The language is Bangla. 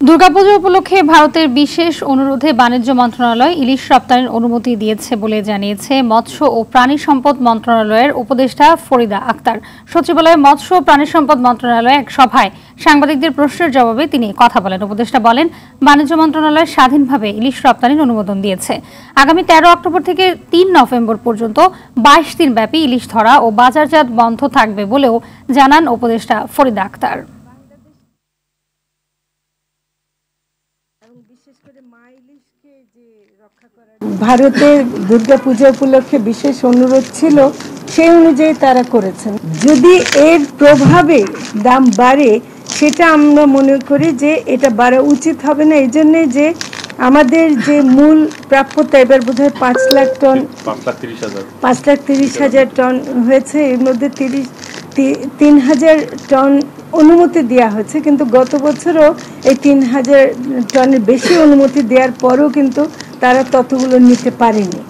দুর্গাপূজা উপলক্ষে ভারতের বিশেষ অনুরোধে বাণিজ্য মন্ত্রণালয় ইলিশ রপ্তানির অনুমতি দিয়েছে বলে জানিয়েছে মৎস্য ও প্রাণী সম্পদ মন্ত্রণালয়ের উপদেষ্টা ফরিদা আক্তার। সচিবালয়ে মৎস্য ও প্রাণী সম্পদ মন্ত্রণালয়ে এক সভায় সাংবাদিকদের প্রশ্নের জবাবে তিনি কথা বলেন। উপদেষ্টা বলেন, বাণিজ্য মন্ত্রণালয় স্বাধীনভাবে ইলিশ রপ্তানির অনুমোদন দিয়েছে। আগামী 13 অক্টোবর থেকে 3 নভেম্বর পর্যন্ত 22 দিন ব্যাপী ইলিশ ধরা ও বাজারজাত বন্ধ থাকবে বলেও জানান উপদেষ্টা ফরিদা আক্তার। ভারতের দুর্গাপূজা উপলক্ষে বিশেষ অনুরোধ ছিল, সেই অনুযায়ী তারা করেছেন। যদি এর প্রভাবে দাম বাড়ে, সেটা আমরা মনে করি যে এটা বাড়া উচিত হবে না। এই জন্যে যে আমাদের যে মূল প্রাপ্যতা এবার বোধহয় 5 লাখ টন, 5,30,000 টন হয়েছে। এর মধ্যে 3,000 টন অনুমতি দেওয়া হয়েছে, কিন্তু গত বছরও এই 3,000 টনের বেশি অনুমতি দেওয়ার পরেও কিন্তু তারা ততগুলো নিতে পারেনি।